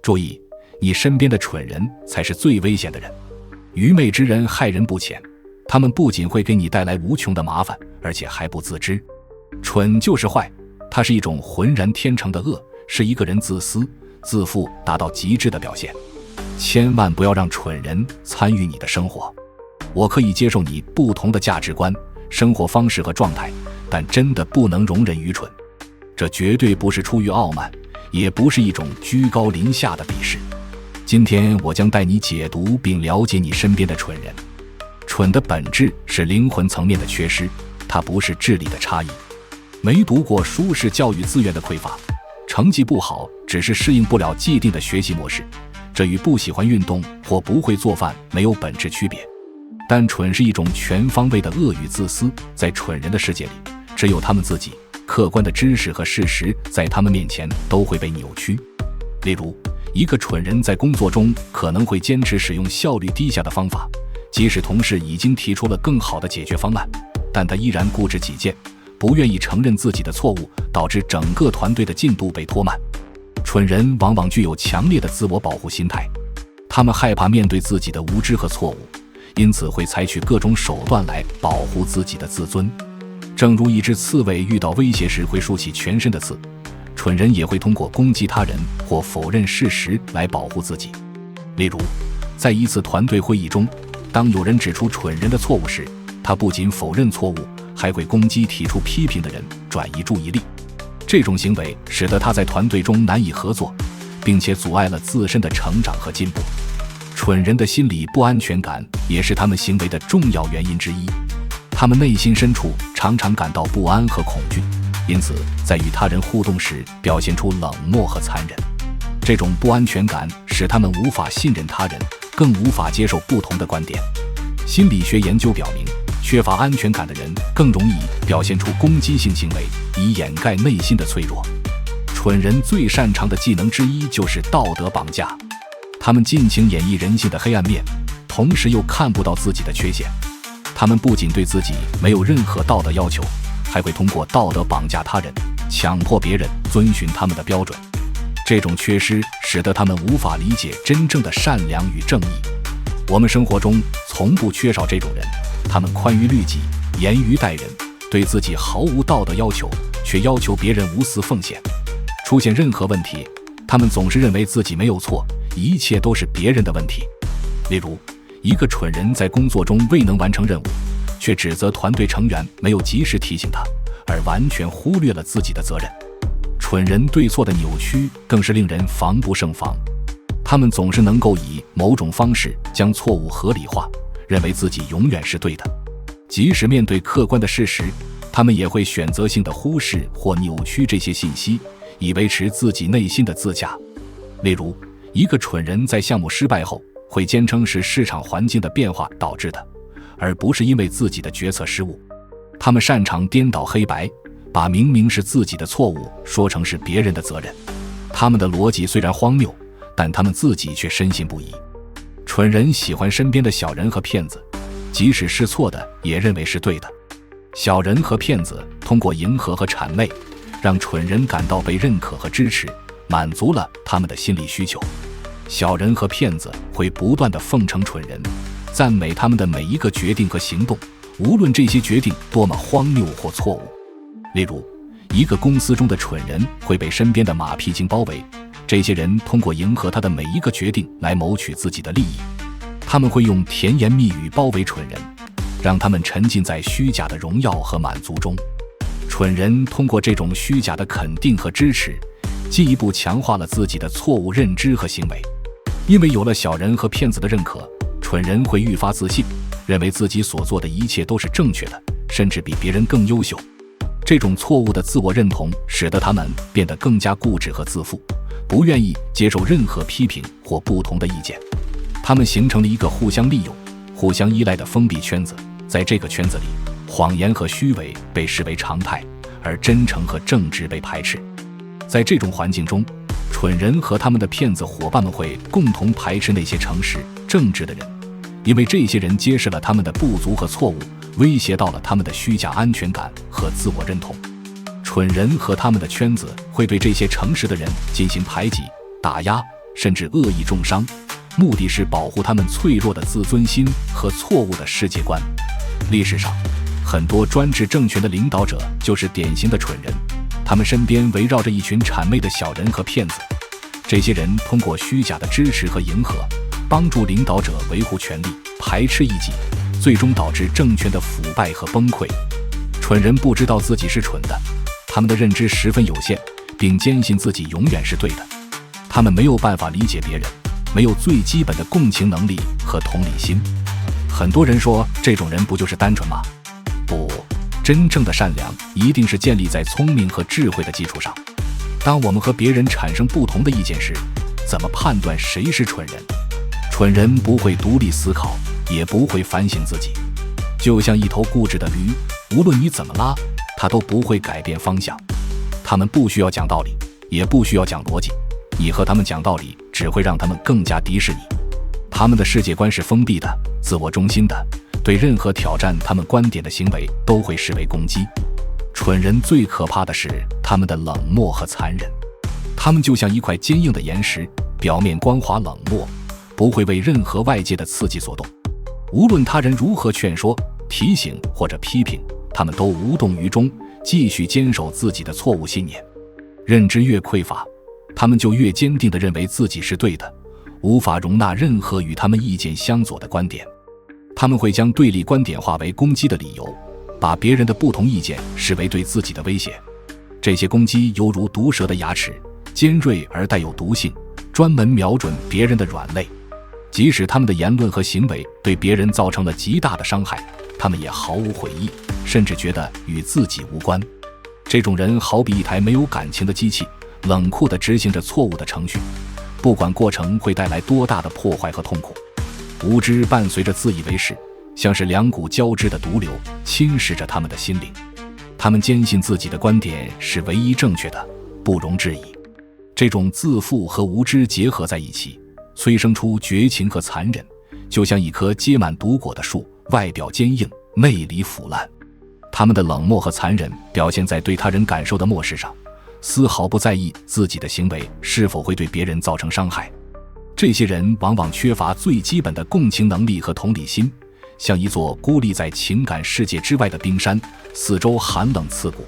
注意，你身边的蠢人才是最危险的人。愚昧之人害人不浅，他们不仅会给你带来无穷的麻烦，而且还不自知。蠢就是坏，它是一种浑然天成的恶，是一个人自私自负达到极致的表现。千万不要让蠢人参与你的生活。我可以接受你不同的价值观、生活方式和状态，但真的不能容忍愚蠢。这绝对不是出于傲慢，也不是一种居高临下的鄙视。今天我将带你解读并了解你身边的蠢人。蠢的本质是灵魂层面的缺失，它不是智力的差异。没读过书是教育资源的匮乏，成绩不好只是适应不了既定的学习模式，这与不喜欢运动或不会做饭没有本质区别。但蠢是一种全方位的恶与自私，在蠢人的世界里，只有他们自己，客观的知识和事实在他们面前都会被扭曲。例如，一个蠢人在工作中可能会坚持使用效率低下的方法，即使同事已经提出了更好的解决方案，但他依然固执己见，不愿意承认自己的错误，导致整个团队的进度被拖慢。蠢人往往具有强烈的自我保护心态，他们害怕面对自己的无知和错误，因此会采取各种手段来保护自己的自尊。正如一只刺猬遇到威胁时会竖起全身的刺，蠢人也会通过攻击他人或否认事实来保护自己。例如，在一次团队会议中，当有人指出蠢人的错误时，他不仅否认错误，还会攻击提出批评的人，转移注意力。这种行为使得他在团队中难以合作，并且阻碍了自身的成长和进步。蠢人的心理不安全感也是他们行为的重要原因之一，他们内心深处常常感到不安和恐惧，因此在与他人互动时表现出冷漠和残忍。这种不安全感使他们无法信任他人，更无法接受不同的观点。心理学研究表明，缺乏安全感的人更容易表现出攻击性行为，以掩盖内心的脆弱。蠢人最擅长的技能之一就是道德绑架，他们尽情演绎人性的黑暗面，同时又看不到自己的缺陷。他们不仅对自己没有任何道德要求，还会通过道德绑架他人，强迫别人遵循他们的标准。这种缺失使得他们无法理解真正的善良与正义。我们生活中从不缺少这种人，他们宽于律己，严于待人，对自己毫无道德要求，却要求别人无私奉献。出现任何问题，他们总是认为自己没有错，一切都是别人的问题。例如，一个蠢人在工作中未能完成任务，却指责团队成员没有及时提醒他，而完全忽略了自己的责任。蠢人对错的扭曲更是令人防不胜防，他们总是能够以某种方式将错误合理化，认为自己永远是对的。即使面对客观的事实，他们也会选择性的忽视或扭曲这些信息，以维持自己内心的自洽。例如，一个蠢人在项目失败后，会坚称是市场环境的变化导致的，而不是因为自己的决策失误。他们擅长颠倒黑白，把明明是自己的错误说成是别人的责任。他们的逻辑虽然荒谬，但他们自己却深信不疑。蠢人喜欢身边的小人和骗子，即使是错的也认为是对的。小人和骗子通过迎合和谄媚，让蠢人感到被认可和支持，满足了他们的心理需求。小人和骗子会不断地奉承蠢人，赞美他们的每一个决定和行动，无论这些决定多么荒谬或错误。例如，一个公司中的蠢人会被身边的马屁精包围，这些人通过迎合他的每一个决定来谋取自己的利益。他们会用甜言蜜语包围蠢人，让他们沉浸在虚假的荣耀和满足中。蠢人通过这种虚假的肯定和支持，进一步强化了自己的错误认知和行为。因为有了小人和骗子的认可，蠢人会愈发自信，认为自己所做的一切都是正确的，甚至比别人更优秀。这种错误的自我认同使得他们变得更加固执和自负，不愿意接受任何批评或不同的意见。他们形成了一个互相利用、互相依赖的封闭圈子，在这个圈子里，谎言和虚伪被视为常态，而真诚和正直被排斥。在这种环境中，蠢人和他们的骗子伙伴们会共同排斥那些诚实、正直的人，因为这些人揭示了他们的不足和错误，威胁到了他们的虚假安全感和自我认同。蠢人和他们的圈子会对这些诚实的人进行排挤、打压、甚至恶意重伤，目的是保护他们脆弱的自尊心和错误的世界观。历史上，很多专制政权的领导者就是典型的蠢人，他们身边围绕着一群谄媚的小人和骗子。这些人通过虚假的支持和迎合，帮助领导者维护权力，排斥异己，最终导致政权的腐败和崩溃。蠢人不知道自己是蠢的，他们的认知十分有限，并坚信自己永远是对的。他们没有办法理解别人，没有最基本的共情能力和同理心。很多人说，这种人不就是单纯吗？不，真正的善良一定是建立在聪明和智慧的基础上。当我们和别人产生不同的意见时，怎么判断谁是蠢人？蠢人不会独立思考，也不会反省自己，就像一头固执的驴，无论你怎么拉，它都不会改变方向。他们不需要讲道理，也不需要讲逻辑，你和他们讲道理只会让他们更加敌视你。他们的世界观是封闭的，自我中心的，对任何挑战他们观点的行为都会视为攻击。蠢人最可怕的是他们的冷漠和残忍，他们就像一块坚硬的岩石，表面光滑冷漠，不会为任何外界的刺激所动。无论他人如何劝说、提醒或者批评，他们都无动于衷，继续坚守自己的错误信念。认知越匮乏，他们就越坚定地认为自己是对的，无法容纳任何与他们意见相左的观点。他们会将对立观点化为攻击的理由，把别人的不同意见视为对自己的威胁。这些攻击犹如毒蛇的牙齿，尖锐而带有毒性，专门瞄准别人的软肋。即使他们的言论和行为对别人造成了极大的伤害，他们也毫无悔意，甚至觉得与自己无关。这种人好比一台没有感情的机器，冷酷地执行着错误的程序，不管过程会带来多大的破坏和痛苦。无知伴随着自以为是，像是两股交织的毒瘤，侵蚀着他们的心灵。他们坚信自己的观点是唯一正确的，不容置疑。这种自负和无知结合在一起，催生出绝情和残忍，就像一棵结满毒果的树，外表坚硬，内里腐烂。他们的冷漠和残忍表现在对他人感受的漠视上，丝毫不在意自己的行为是否会对别人造成伤害。这些人往往缺乏最基本的共情能力和同理心，像一座孤立在情感世界之外的冰山，四周寒冷刺骨。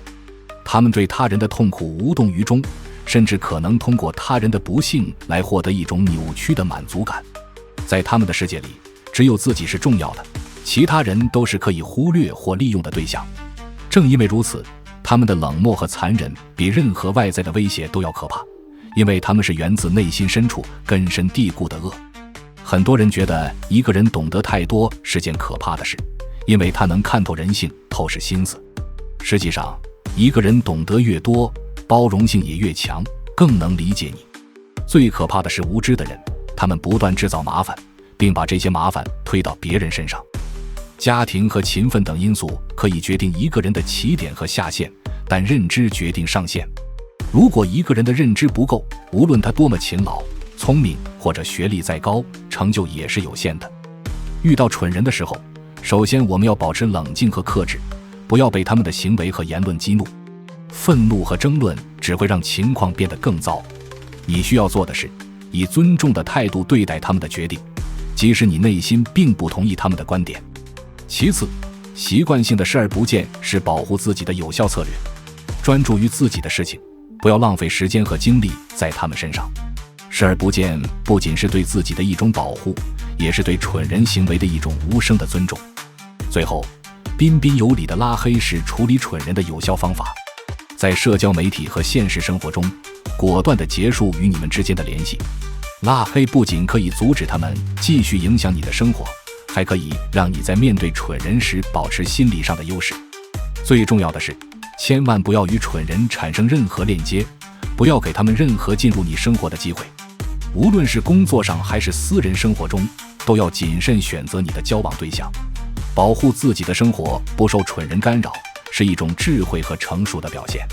他们对他人的痛苦无动于衷，甚至可能通过他人的不幸来获得一种扭曲的满足感。在他们的世界里，只有自己是重要的，其他人都是可以忽略或利用的对象。正因为如此，他们的冷漠和残忍比任何外在的威胁都要可怕，因为他们是源自内心深处根深蒂固的恶。很多人觉得一个人懂得太多是件可怕的事，因为他能看透人性，透视心思。实际上，一个人懂得越多，包容性也越强，更能理解你。最可怕的是无知的人，他们不断制造麻烦，并把这些麻烦推到别人身上。家庭和勤奋等因素可以决定一个人的起点和下限，但认知决定上限。如果一个人的认知不够，无论他多么勤劳、聪明或者学历再高，成就也是有限的。遇到蠢人的时候，首先我们要保持冷静和克制，不要被他们的行为和言论激怒。愤怒和争论只会让情况变得更糟。你需要做的是，以尊重的态度对待他们的决定，即使你内心并不同意他们的观点。其次，习惯性的视而不见是保护自己的有效策略。专注于自己的事情，不要浪费时间和精力在他们身上。视而不见不仅是对自己的一种保护，也是对蠢人行为的一种无声的尊重。最后，彬彬有礼的拉黑是处理蠢人的有效方法。在社交媒体和现实生活中，果断地结束与你们之间的联系。拉黑不仅可以阻止他们继续影响你的生活，还可以让你在面对蠢人时保持心理上的优势。最重要的是，千万不要与蠢人产生任何链接，不要给他们任何进入你生活的机会。无论是工作上还是私人生活中，都要谨慎选择你的交往对象。保护自己的生活不受蠢人干扰，是一种智慧和成熟的表现。